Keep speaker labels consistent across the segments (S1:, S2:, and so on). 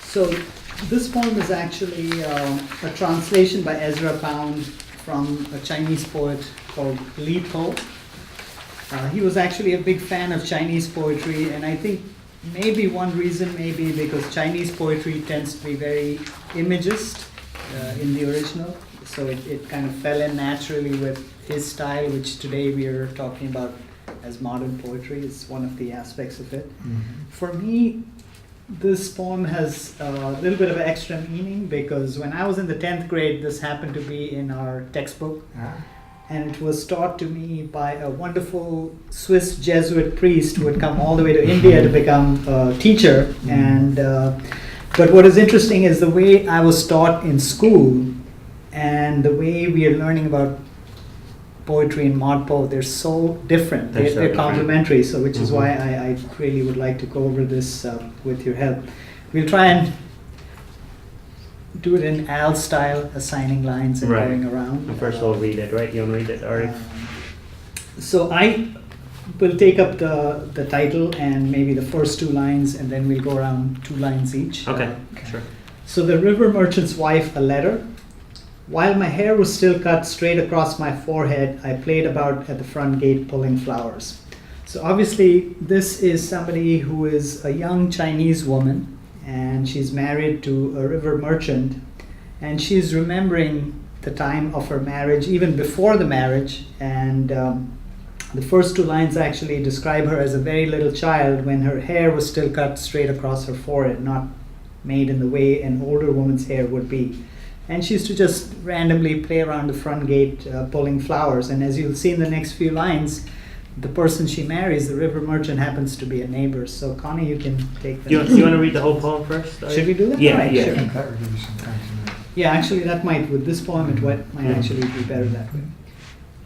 S1: So this poem is actually a translation by Ezra Pound from a Chinese poet called ModPo. He was actually a big fan of Chinese poetry, and I think maybe one reason may be because Chinese poetry tends to be very imagist in the original, so it kind of fell in naturally with his style, which today we are talking about as modern poetry. It's one of the aspects of it. Mm-hmm. For me, this poem has a little bit of extra meaning because when I was in the 10th grade, this happened to be in our textbook. And it was taught to me by a wonderful Swiss Jesuit priest who had come all the way to India to become a teacher. And but what is interesting is the way I was taught in school and the way we are learning about poetry and ModPo, they're so different. They're complementary, so which is why I really would like to go over this with your help. We'll try and do it in Al style, assigning lines and going around.
S2: First we'll read it, right? You want to read it, Ari?
S1: So I will take up the title and maybe the first two lines, and then we'll go around 2 lines each.
S2: Okay, sure.
S1: So the river merchant's wife, a letter. While my hair was still cut straight across my forehead, I played about at the front gate pulling flowers. So obviously this is somebody who is a young Chinese woman, and she's married to a river merchant, and she's remembering the time of her marriage, even before the marriage, and the first 2 lines actually describe her as a very little child when her hair was still cut straight across her forehead, not made in the way an older woman's hair would be. And she used to just randomly play around the front gate pulling flowers, and as you'll see in the next few lines, the person she marries, the river merchant, happens to be a neighbor. So Connie, you can take that.
S2: You want to read the whole poem first?
S1: Should we do that?
S2: Yeah,
S1: right,
S2: yeah.
S1: Sure.
S3: That would give you some continuity.
S1: Yeah, actually that might, with this poem, it might actually be better that way.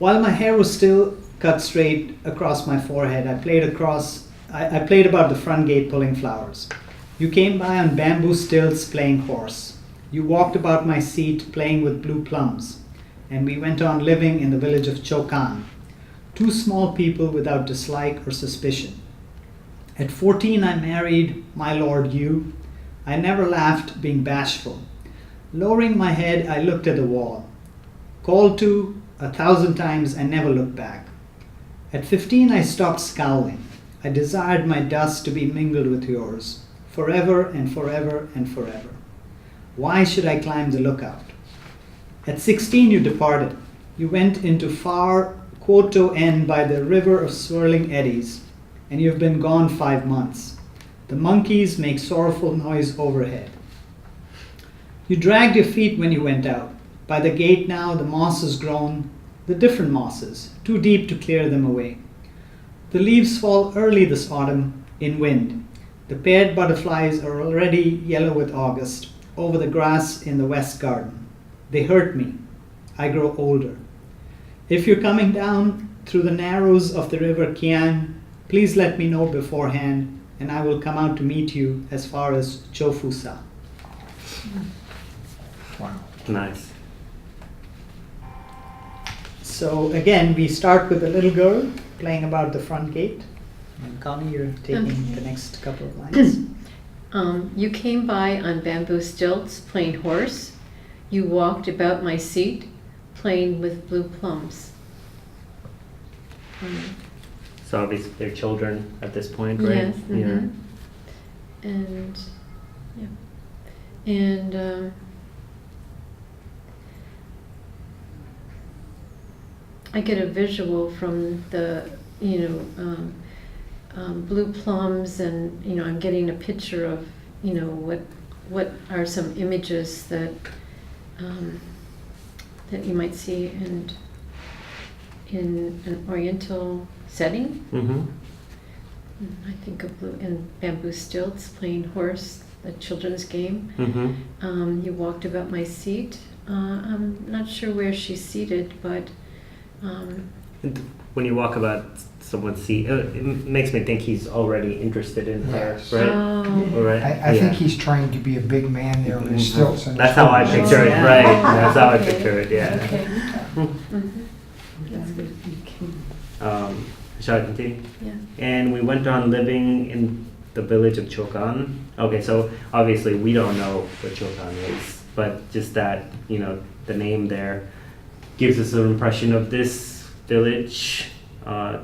S1: While my hair was still cut straight across my forehead, I played about the front gate pulling flowers. You came by on bamboo stilts playing horse. You walked about my seat playing with blue plums, and we went on living in the village of Chokan. 2 small people without dislike or suspicion. At 14, I married my lord Yu. I never laughed, being bashful. Lowering my head, I looked at the wall. Called to 1,000 times, I never looked back. At 15, I stopped scowling. I desired my dust to be mingled with yours, forever and forever and forever. Why should I climb the lookout? At 16, you departed. You went into far Kwoto N by the river of swirling eddies, and you've been gone 5 months. The monkeys make sorrowful noise overhead. You dragged your feet when you went out. By the gate now the moss has grown, the different mosses, too deep to clear them away. The leaves fall early this autumn in wind. The paired butterflies are already yellow with August over the grass in the west garden. They hurt me. I grow older. If you're coming down through the narrows of the river Kiang, please let me know beforehand, and I will come out to meet you as far as Chofusa.
S3: Wow.
S2: Nice.
S1: So again, we start with the little girl playing about the front gate. And Connie, you're taking the next couple of lines.
S4: You came by on bamboo stilts playing horse. You walked about my seat playing with blue plums.
S2: So obviously they're children at this point, right?
S4: Yes.
S2: Yeah.
S4: And yeah. And I get a visual from the blue plums, and I'm getting a picture of what are some images that that you might see in an Oriental setting.
S2: Mm-hmm.
S4: I think of blue and bamboo stilts playing horse, the children's game.
S2: Mm-hmm.
S4: You walked about my seat. I'm not sure where she's seated, but
S2: When you walk about someone's seat, it makes me think he's already interested in her,
S3: Yes.
S2: right?
S4: Oh.
S2: Right?
S3: I think he's trying to be a big man there on his stilts. And
S2: That's how I
S3: his
S2: picture it,
S1: yeah.
S2: right? That's how I
S4: Okay.
S2: picture it, yeah.
S4: Okay. That's good.
S2: Shall I continue?
S4: Yeah.
S2: And we went on living in the village of Chokan. Okay, so obviously we don't know what Chotan is, but just that, the name there gives us an impression of this village,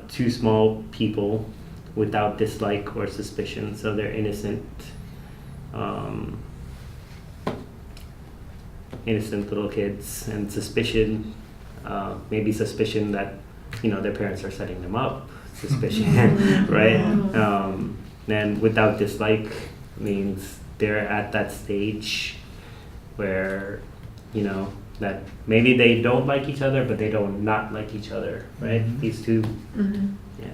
S2: two small people without dislike or suspicion, so they're innocent, innocent little kids, and suspicion, maybe suspicion that, their parents are setting them up, suspicion, right? And without dislike means they're at that stage where, that maybe they don't like each other, but they don't not like each other, right? These two, yeah.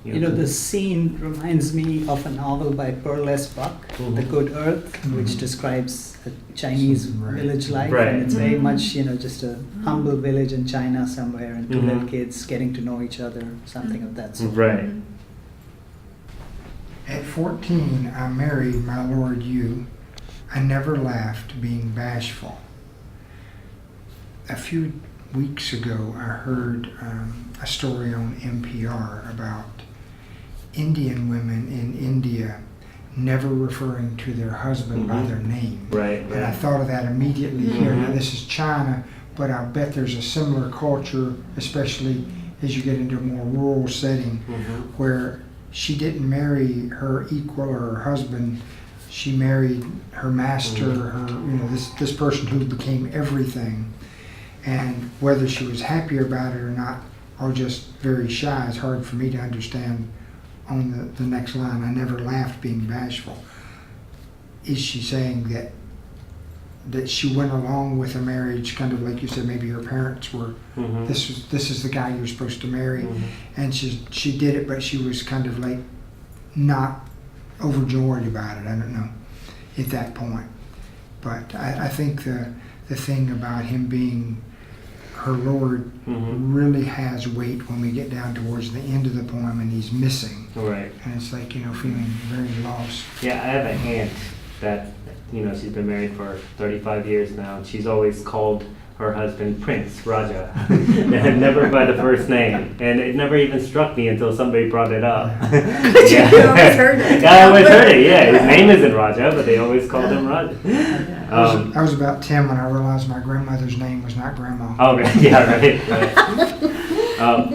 S1: The scene reminds me of a novel by Pearl S. Buck, The Good Earth, which describes a Chinese village life.
S2: Right.
S1: And it's very much, just a humble village in China somewhere, and two little kids getting to know each other, something of that sort.
S2: Right.
S3: At 14, I married my Lord Yu. I never laughed, being bashful. A few weeks ago, I heard a story on NPR about Indian women in India never referring to their husband by their name.
S2: Right.
S3: And I thought of that immediately here. Now, this is China, but I bet there's a similar culture, especially as you get into a more rural setting, where she didn't marry her equal or her husband. She married her master, her this person who became everything. And whether she was happy about it or not, or just very shy, is hard for me to understand. On the next line, I never laughed, being bashful. Is she saying that she went along with a marriage, kind of like you said, maybe her parents were, this is the guy you're supposed to marry, and she did it, but she was kind of like not overjoyed about it. I don't know at that point, but I think the thing about him being her Lord really has weight when we get down towards the end of the poem and he's missing.
S2: Right.
S3: And it's like, feeling very lost.
S2: Yeah, I have a aunt that, she's been married for 35 years now, and she's always called her husband Prince Raja, and never by the first name. And it never even struck me until somebody brought it up.
S5: You always heard it.
S2: Yeah, I always heard it, yeah. His name isn't Raja, but they always called him Raja.
S3: I was about 10 when I realized my grandmother's name was not Grandma.
S2: Oh, right. Yeah, right.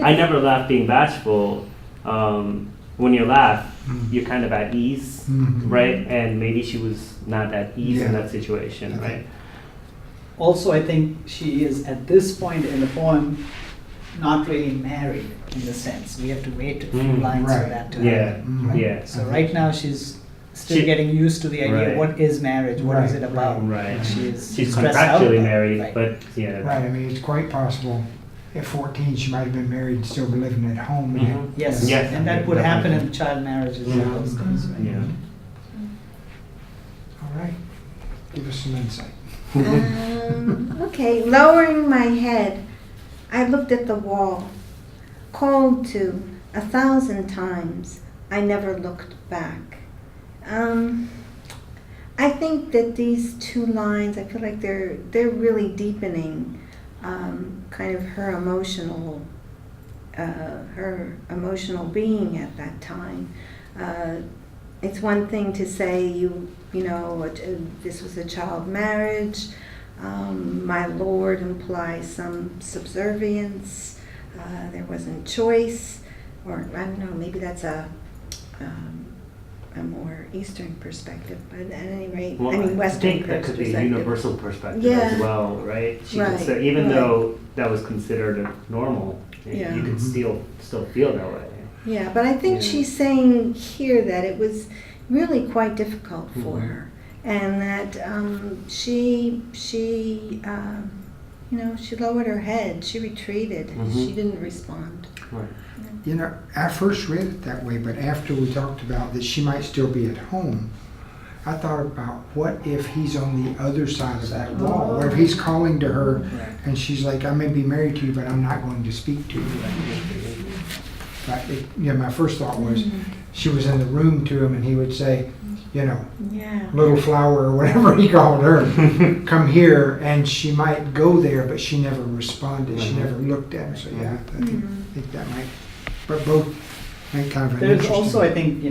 S2: I never laughed being bashful. When you laugh, you're kind of at ease, right? And maybe she was not at ease in that situation, right?
S1: Also, I think she is at this point in the poem not really married in the sense. We have to wait a few lines for that to happen.
S2: Yeah.
S1: So right now she's still getting used to the idea of what is marriage, what is it about.
S2: Right.
S1: She's
S2: contractually married, but
S3: Right, I mean, it's quite possible at 14 she might have been married and still be living at home.
S1: Yes, and that would happen in child marriages in those days, right?
S2: Yeah.
S3: All right, give us some insight.
S5: Okay, lowering my head, I looked at the wall, called to 1,000 times. I never looked back. I think that these two lines, I feel like they're really deepening kind of her emotional being at that time. It's one thing to say this was a child marriage. My Lord implies some subservience. There wasn't choice, or I don't know. Maybe that's a more Eastern perspective, but at any rate, Western
S2: I think that could be a universal perspective as well, right? She could say, even though that was considered normal, you could still feel that way.
S5: Yeah, but I think she's saying here that it was really quite difficult for her, and that she lowered her head, she retreated, she didn't respond.
S2: Right.
S3: I first read it that way, but after we talked about that she might still be at home, I thought about what if he's on the other side of that wall? What if he's calling to her and she's like, I may be married to you, but I'm not going to speak to you. But my first thought was she was in the room to him and he would say, little flower or whatever he called her, come here, and she might go there, but she never responded. She never looked at him. So I think that might, but both make kind of an
S1: There's
S3: interesting.
S1: also, I think,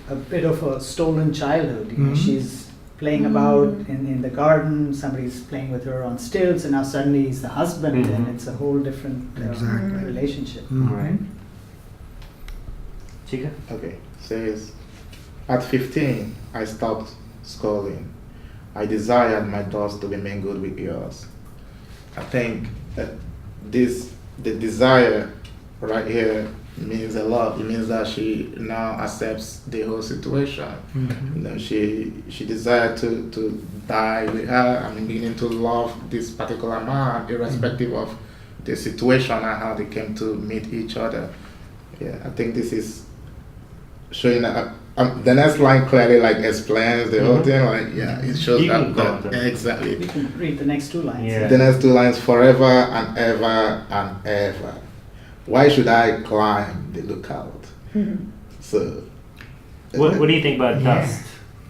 S1: a bit of a stolen childhood. You know,
S3: Mhm.
S1: she's playing about in the garden, somebody's playing with her on stilts, and now suddenly he's the husband, and
S2: Mhm.
S1: it's a whole different
S3: Exactly.
S1: relationship.
S3: Mhm.
S2: Right. Chica?
S6: Okay, says, at 15, I stopped schooling. I desired my thoughts to be mingled with yours. I think that the desire right here means a lot. It means that she now accepts the whole situation.
S3: Mhm.
S6: You know, she desired to die with her. I mean, beginning to love this particular man, irrespective of the situation and how they came to meet each other. Yeah, I think this is showing that. The next line clearly like explains the whole
S2: Mhm.
S6: thing. Like, yeah, it shows
S2: You can
S6: that,
S2: go on to-
S6: exactly.
S1: We can read the next two lines.
S2: Yeah.
S6: The next two lines: forever and ever and ever. Why should I climb the lookout? So,
S2: What do you think about
S3: Yeah.
S2: dust?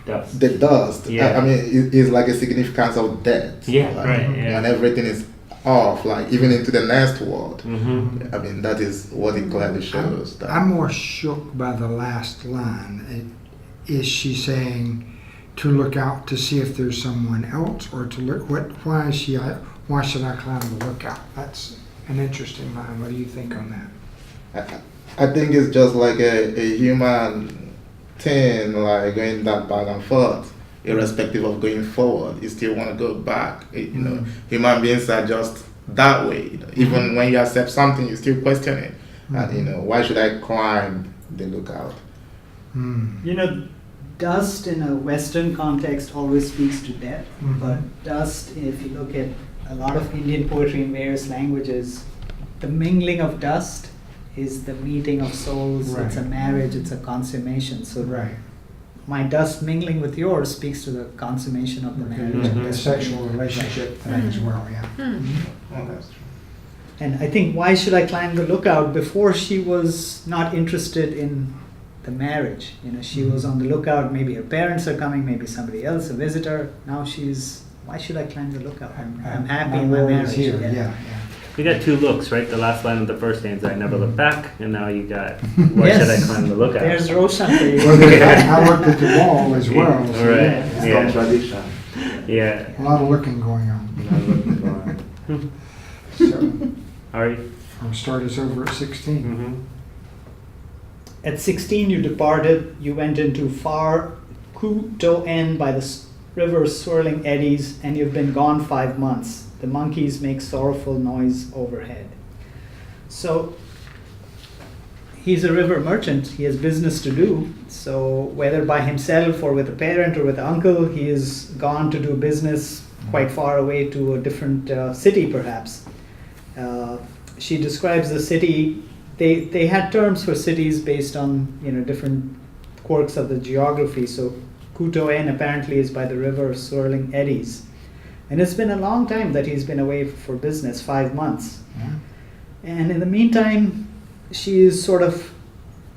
S2: Dust.
S6: the dust?
S2: Yeah.
S6: I mean, it is like a significance of death.
S2: Yeah,
S6: like,
S2: right, yeah.
S6: when everything is off, like even into the next world.
S2: Mm-hmm.
S6: I mean, that is what it clearly shows. That
S3: I'm more shook by the last line. Is she saying to look out to see if there's someone else, or to look? Why is she? Why should I climb the lookout? That's an interesting line. What do you think on that?
S6: I think it's just like a human thing, like going that back and forth, irrespective of going forward. You still want to go back. You know, human beings are just that way. You know, even when you accept something, you still question it. And, you know, why should I climb the lookout?
S3: Mm.
S1: You know, dust in a Western context always speaks to death,
S3: Mhm.
S1: but dust, if you look at a lot of Indian poetry in various languages, the mingling of dust is the meeting of souls.
S3: Right.
S1: It's a marriage, it's a consummation. So
S3: Right.
S1: my dust mingling with yours speaks to the consummation of the marriage.
S2: Mhm.
S3: The sexual relationship thing as well. Yeah.
S6: Oh, that's true.
S1: And I think why should I climb the lookout? Before she was not interested in the marriage. You know, she was on the lookout. Maybe her parents are coming. Maybe somebody else, a visitor. Now she's. Why should I climb the lookout? I'm happy in my
S3: world is
S1: marriage.
S3: here.
S1: Yeah.
S3: Yeah.
S2: We got two looks, right? The last line of the first stanza, I never look back, and now you got, why
S1: Yes.
S2: should I climb the lookout?
S1: There's Roshan for you.
S3: Well, I looked at the wall as well. So
S2: Right.
S3: yeah,
S6: It's
S2: Yeah.
S6: contradiction.
S2: Yeah.
S3: a lot of looking going on. So
S2: Ari?
S3: our start is over at 16.
S2: Mm-hmm.
S1: At 16, you departed. You went into far Ku-to-en by the river's swirling eddies, and you've been gone 5 months. The monkeys make sorrowful noise overhead. So he's a river merchant. He has business to do. So whether by himself or with a parent or with an uncle, he is gone to do business quite far away to a different city, perhaps. She describes the city. They had terms for cities based on different quirks of the geography. So Ku-to-en apparently is by the river swirling eddies. And it's been a long time that he's been away for business, 5 months.
S3: Yeah.
S1: And in the meantime, she is sort of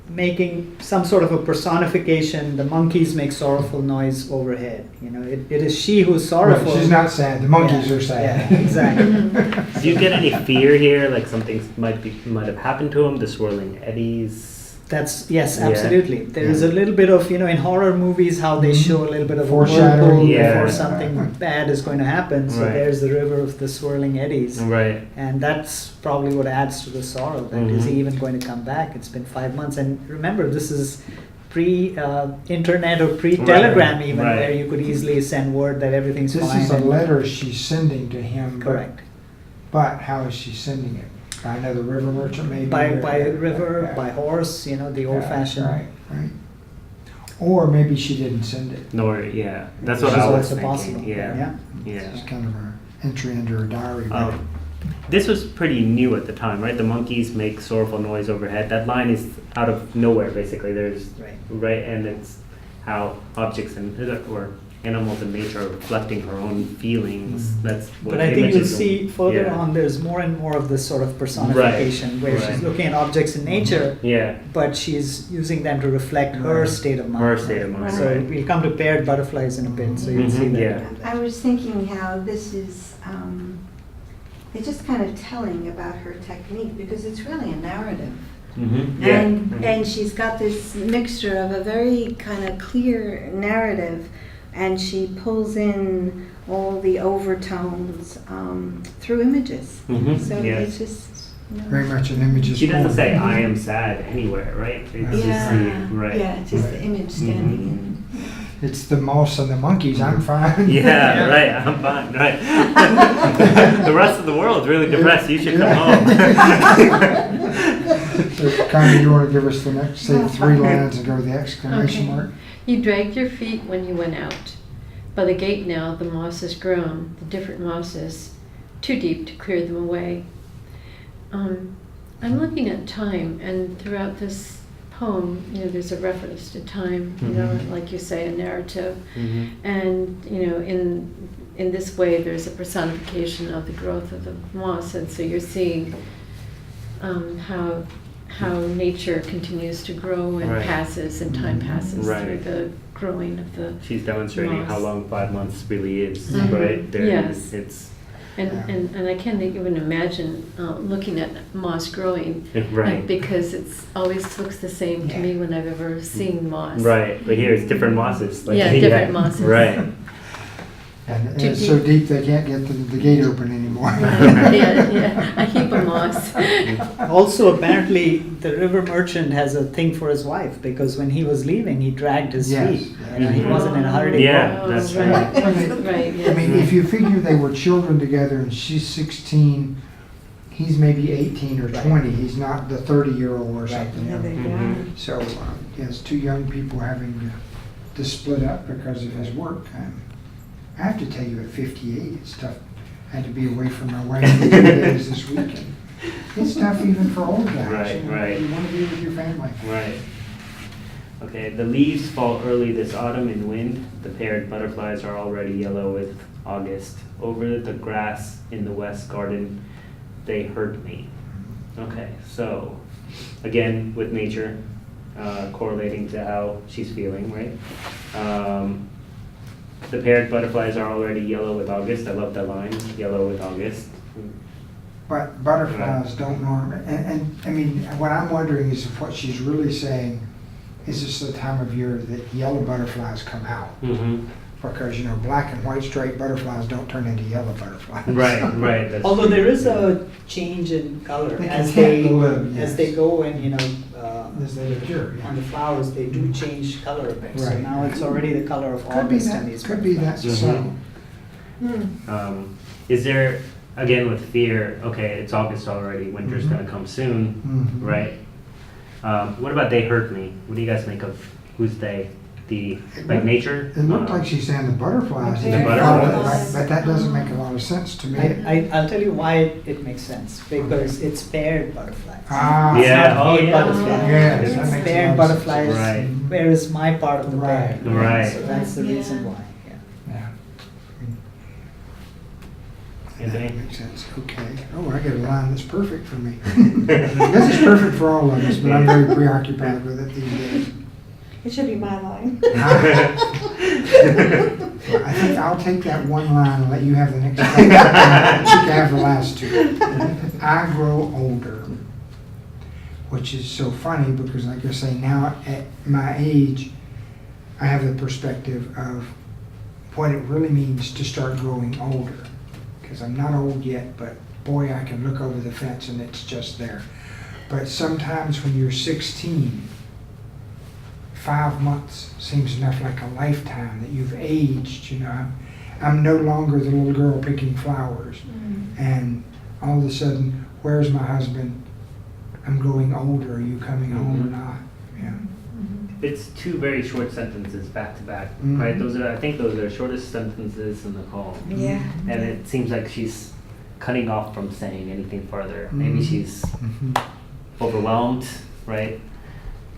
S1: making some sort of a personification. The monkeys make sorrowful noise overhead. It is she who's sorrowful.
S3: Right, she's not sad. The monkeys
S1: Yeah,
S3: are sad.
S1: yeah, exactly.
S2: Do you get any fear here, like something might have happened to him, the swirling eddies?
S1: Yes,
S2: Yeah.
S1: absolutely. There is a little bit of, in horror movies, how they show a little bit of a
S3: Foreshadowing.
S1: whirlpool
S2: Yeah.
S1: before something bad is going to happen. So
S2: Right.
S1: there's the river of the swirling eddies.
S2: Right.
S1: And that's probably what adds to the sorrow. That is he even going to come back? It's been 5 months. And remember, this is pre-internet or pre-telegram even,
S2: Right.
S1: where you could easily send word that everything's
S3: This
S1: fine.
S3: is a
S1: and-
S3: letter she's sending to him.
S1: Correct.
S3: But how is she sending it? By another river merchant, maybe?
S1: By
S3: Yeah,
S1: river,
S3: yeah.
S1: by horse, the
S3: Yeah,
S1: old-fashioned.
S3: Right. Or maybe she didn't send it.
S2: Yeah. That's
S1: Which
S2: what
S1: is
S2: I was
S1: also
S2: thinking.
S1: possible.
S2: Yeah.
S3: It's kind of an entry into her diary.
S2: This was pretty new at the time, right? The monkeys make sorrowful noise overhead. That line is out of nowhere, basically. There's
S1: Right.
S2: and it's how objects or animals in nature are reflecting her own feelings. That's what
S1: But I
S2: the
S1: think you'll
S2: images
S1: see further
S2: yeah.
S1: on, there's more and more of this sort of personification where she's
S2: Right.
S1: looking at objects in nature,
S2: Yeah,
S1: but she's using them to reflect her
S3: Right.
S1: state of mind.
S2: her state of mind.
S1: So
S2: Right.
S1: we'll come to paired butterflies in a bit, so you'll see
S2: Mhm,
S1: that.
S2: yeah.
S5: I was thinking how this is, it's just kind of telling about her technique because it's really a narrative.
S2: Mm-hmm. Yeah.
S5: And she's got this mixture of a very kind of clear narrative, and she pulls in all the overtones through images.
S2: Mhm.
S5: So
S2: Yes.
S5: it's just, you know.
S3: Very much an image.
S2: She doesn't say "I am sad" anywhere, right? It's just
S5: Yeah,
S2: right.
S5: yeah, just the image standing in.
S3: It's the moss and the monkeys. I'm fine.
S2: Yeah, right. I'm fine. Right. The rest of the world's really depressed. You should come home.
S3: So, Connie, you want to give us the next, say, 3 lines and go with the exclamation
S4: Okay.
S3: mark?
S4: You dragged your feet when you went out. By the gate now the moss has grown, the different mosses, too deep to clear them away. I'm looking at time, and throughout this poem, you know, there's a reference to time, you know,
S2: Mhm.
S4: like you say, a narrative.
S2: Mm-hmm.
S4: And, you know, in this way, there's a personification of the growth of the moss, and so you're seeing how nature continues to grow and
S2: Right.
S4: passes, and time passes
S2: Right.
S4: through the growing of the.
S2: She's demonstrating how
S4: Moss.
S2: long 5 months really is,
S4: Mhm.
S2: right? There,
S4: Yes.
S2: It's
S4: And I can't even imagine looking at moss growing,
S2: right.
S4: because it's always looks the same to me when I've ever seen moss.
S2: Right, but here it's different mosses.
S4: Yeah, different mosses.
S2: Right.
S3: And
S4: Too
S3: it's so
S4: deep.
S3: deep they can't get the gate open anymore.
S4: Right, yeah, a heap of moss.
S1: Also, apparently, the river merchant has a thing for his wife, because when he was leaving, he dragged his
S3: Yes.
S1: feet. You know, he
S2: Mhm.
S1: wasn't in a hurry to
S2: Yeah,
S1: go.
S2: that's
S4: right.
S2: right.
S4: Right,
S3: I mean,
S4: yeah.
S3: if you figure they were children together and she's 16, he's maybe 18 or
S1: Right.
S3: 20. He's not the 30-year-old or
S1: Right.
S3: something.
S5: Yeah, they
S2: Mhm.
S5: are.
S3: So, yes, 2 young people having to split up because of his work. I have to tell you, at 58, it's tough. I had to be away from my wife for 2 days this weekend. It's tough even for old guys.
S2: Right,
S3: you know,
S2: right.
S3: You want to be with your family.
S2: Right. Okay, the leaves fall early this autumn in wind. The paired butterflies are already yellow with August. Over the grass in the west garden, they hurt me. Okay, so again, with nature, correlating to how she's feeling, right? The paired butterflies are already yellow with August. I love that line, yellow with August.
S3: But butterflies don't normally, and I mean, what I'm wondering is if what she's really saying is this the time of year that yellow butterflies come out.
S2: Mm-hmm.
S3: Because, you know, black and white striped butterflies don't turn into yellow butterflies.
S2: Right, right. That's
S1: Although
S2: true.
S1: there is a change in color
S3: They
S1: as
S3: can
S1: they
S3: live, yes.
S1: as they go and, you know,
S3: As they mature, yeah.
S1: on the flowers, they do change color a bit. So
S3: Right.
S1: now it's already the color of
S3: Could be
S1: August
S3: that,
S1: in these
S3: could be that
S1: butterflies.
S3: so.
S2: Is there, again with fear, okay, it's August already, winter's
S3: Mhm.
S2: gonna come soon,
S3: Mhm.
S2: right? What about they hurt me? What do you guys make of who's they? Like nature?
S3: It looked like she's saying the butterflies.
S5: The
S3: if you
S2: butterflies.
S3: follow it, but that doesn't make a lot of sense to me.
S1: I'll tell you why it makes sense, because it's paired butterflies.
S3: Ah.
S1: It's
S2: Yeah,
S1: not
S2: oh,
S1: a
S2: yeah.
S1: butterfly.
S3: Yes,
S1: It's
S3: that makes a
S1: paired
S3: lot of sense.
S1: butterflies,
S2: Right.
S1: where is my part of the pair?
S3: Right.
S2: Right.
S1: So that's the reason why, yeah.
S3: Yeah.
S2: Anthony?
S3: That makes sense, okay. Oh, I got a line that's perfect for me. This is perfect for all of us, but I'm very preoccupied with it these days.
S5: It should be my line.
S3: I think I'll take that one line and let you have the next couple. You can have the last 2. I grow older, which is so funny because, like I say, now at my age, I have the perspective of what it really means to start growing older. Because I'm not old yet, but boy, I can look over the fence and it's just there. But sometimes when you're 16, 5 months seems enough like a lifetime that you've aged, you know. I'm no longer the little girl picking flowers. And all of a sudden, where's my husband? I'm growing older, are you coming home or not? Yeah.
S2: It's 2 very short sentences back to back,
S3: Mhm.
S2: right? I think those are the shortest sentences in the poem.
S5: Yeah.
S2: And it seems like she's cutting off from saying anything further. Maybe
S3: Mhm.
S2: she's
S3: Mhm.
S2: overwhelmed, right?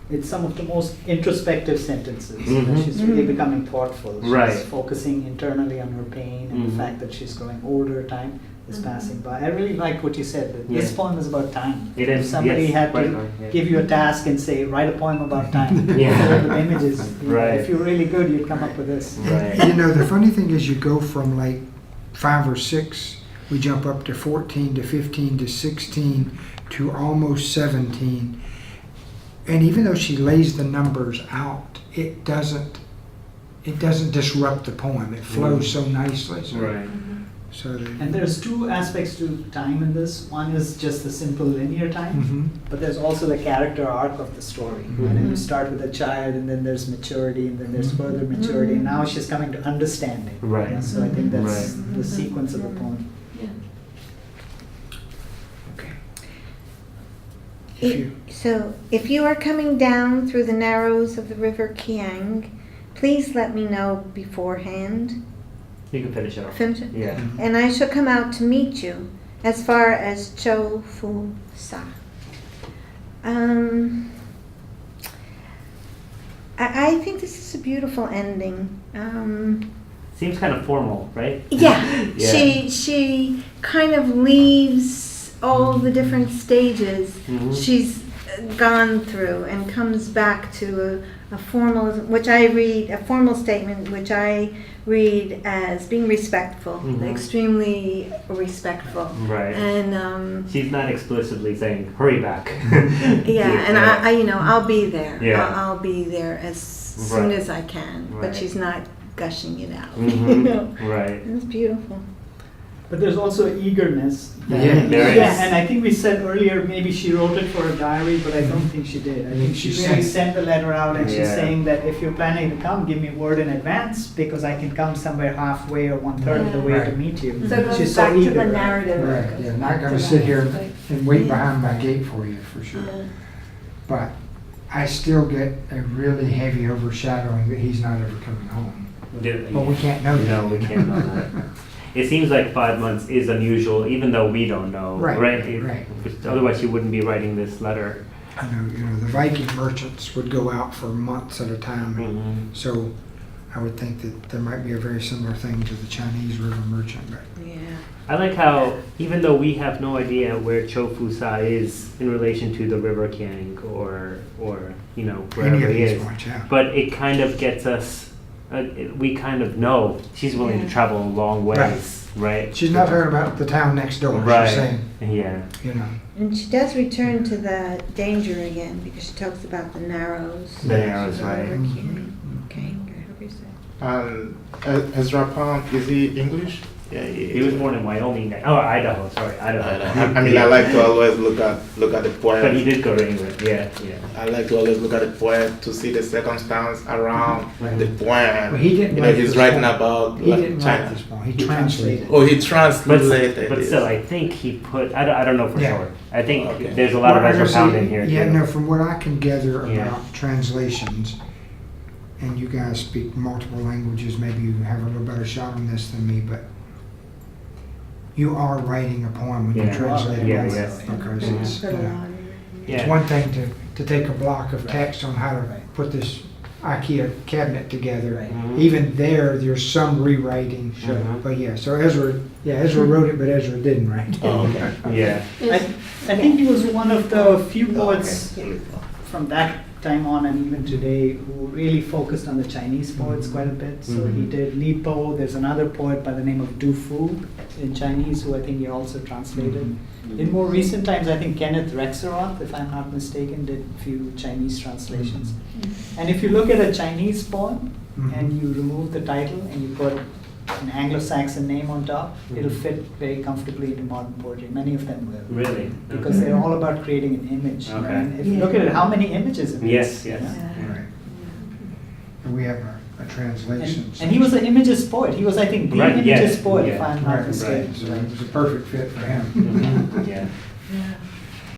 S1: It's some of the most introspective sentences. You know,
S2: Mhm.
S1: she's really becoming thoughtful. She's
S2: Right.
S1: focusing internally on her pain and
S2: Mhm.
S1: the fact that she's growing older, time is passing by. I really like what you said, that this
S2: Yeah.
S1: poem is about time.
S2: It
S1: If
S2: is,
S1: somebody
S2: yes,
S1: had
S2: right
S1: to
S2: on, yeah.
S1: give you a task and say, write a poem about time,
S2: Yeah.
S1: fill it with images. You know,
S2: Right.
S1: if you're really good, you'd come up with this.
S2: Right.
S3: You know, the funny thing is you go from like 5 or 6, we jump up to 14 to 15 to 16 to almost 17. And even though she lays the numbers out, it doesn't disrupt the poem. It flows so nicely. So,
S2: Right.
S3: So that,
S1: And there's two aspects to time in this. One is just the simple linear time,
S3: Mhm.
S1: but there's also the character arc of the story.
S3: Mhm.
S1: And then you start with a child, and then there's maturity, and then there's further maturity, and now she's coming to understanding.
S2: Right.
S1: Yeah, so I think that's
S2: Right.
S1: the sequence of the poem.
S3: okay. If you,
S5: So, if you are coming down through the narrows of the river Kiang, please let me know beforehand.
S2: You can finish it off.
S5: Finish it?
S2: Yeah.
S5: And I shall come out to meet you as far as Cho Fu Sa. I think this is a beautiful ending.
S2: Seems kind of formal, right?
S5: Yeah,
S2: Yeah.
S5: she kind of leaves all the different stages
S2: Mhm.
S5: she's gone through and comes back to a formal, which I read, a formal statement, which I read as being respectful,
S2: Mhm.
S5: extremely respectful.
S2: Right.
S5: And
S2: She's not explicitly saying, hurry back.
S5: yeah, and I, you know, I'll be there.
S2: Yeah.
S5: I'll be there as soon
S2: Right.
S5: as I can.
S2: Right.
S5: But she's not gushing it out.
S2: Mhm.
S5: You know,
S2: Right.
S5: it's beautiful.
S1: But there's also eagerness.
S3: Yeah.
S2: There is.
S1: Yeah, and I think we said earlier maybe she wrote it for a diary, but I don't think she did. I think she
S3: She
S1: really
S3: sent-
S1: sent the letter out, and she's
S2: Yeah.
S1: saying that if you're planning to come, give me word in advance because I can come somewhere halfway or 1/3 of the way
S3: Right.
S1: to meet you.
S7: So it goes
S1: She's
S7: back
S1: so
S7: to
S1: eager.
S7: the
S1: right?
S7: narrative.
S3: right,
S7: It goes
S3: yeah,
S7: back
S3: not
S7: to
S3: gonna
S7: that.
S3: sit here
S7: Right.
S3: and wait behind my gate for you, for sure.
S5: Yeah.
S3: But I still get a really heavy overshadowing that he's not ever coming home. But we can't know that.
S2: No, we can't know that. It seems like 5 months is unusual, even though we don't know,
S3: Right,
S2: right?
S3: right.
S2: Otherwise, you wouldn't be writing this letter.
S3: I know, the Viking merchants would go out for months at a time.
S2: Mhm.
S3: So I would think that there might be a very similar thing to the Chinese river merchant, but
S5: Yeah.
S2: I like how, even though we have no idea where Chofusa is in relation to the River Kiang or you know,
S3: any
S2: wherever
S3: of
S2: he
S3: these
S2: is,
S3: points, yeah.
S2: but it kind of gets us, we kind of know she's willing to
S5: Yeah.
S2: travel a long ways, right?
S3: She's not talking about the town next door,
S2: Right.
S3: she's saying,
S2: Yeah.
S3: you know.
S5: And she does return to the danger again because she talks about the narrows.
S2: The narrows,
S5: of the
S2: right.
S5: River
S3: Mhm.
S5: King. Okay, however you say.
S6: Ezra Pound, is he English?
S2: Yeah, he was born in Wyoming. Oh, Idaho. Sorry, Idaho.
S6: I mean, I like to always look at the poem.
S2: But he did go to England. Yeah, yeah.
S6: I like to always look at the poem to see the circumstance around the poem.
S3: Well, he didn't
S6: You know,
S3: write
S6: he's
S3: this
S6: writing
S3: poem.
S6: about
S3: He didn't
S6: China.
S3: write this poem, he
S1: He
S3: translated.
S6: Oh, he
S2: But,
S6: translated
S2: but
S6: it.
S2: still, I think he put. I don't know for
S3: Yeah.
S2: sure. I think
S6: Okay.
S2: there's a lot of
S3: Well, I
S2: Ezra
S3: gotta
S2: Pound
S3: say,
S2: in here
S3: yeah,
S2: too.
S3: no, from what I can gather
S2: Yeah.
S3: about translations, and you guys speak multiple languages, maybe you have a little better shot on this than me, but you are writing a poem when you
S2: Yeah.
S3: translate a
S2: Yeah,
S3: poem,
S2: yes.
S3: because
S5: Yeah.
S3: it's,
S5: Put
S3: you
S5: a
S3: know,
S5: lot in it.
S3: it's
S2: Yeah.
S3: one thing to take a block of
S1: Right.
S3: text on how to
S1: Right.
S3: put this IKEA cabinet together.
S1: Right.
S2: Mhm.
S3: Even there's some rewriting.
S2: Sure.
S3: But yeah, so Ezra wrote it, but Ezra didn't write it.
S6: Oh, okay.
S2: Yeah.
S1: I think he was one of the few poets
S6: Okay.
S1: from that time on and even today who really focused on the Chinese poets quite a bit. So he
S2: Mhm.
S1: did ModPo. There's another poet by the name of Du Fu in Chinese who I think he also translated. In more recent times, I think Kenneth Rexroth, if I'm not mistaken, did a few Chinese translations. And if you look at a Chinese poem
S3: Mhm.
S1: and you remove the title and you put an Anglo-Saxon name on top, it'll
S2: Mhm.
S1: fit very comfortably into modern poetry. Many of them will.
S2: Really?
S1: Because
S2: Okay.
S1: they're all about creating an image.
S2: Okay.
S1: And if you look at it, how many images it
S2: Yes,
S1: is,
S2: yes.
S1: you know?
S5: Yeah.
S3: Right. And we have a translation.
S1: And he was an imagist poet. He was, I think, the
S2: Right,
S1: imagist
S2: yes,
S1: poet, if
S2: yeah.
S1: I'm not
S3: Right,
S1: mistaken.
S3: so it was a perfect fit for him.
S2: Mhm. Yeah.
S5: Yeah.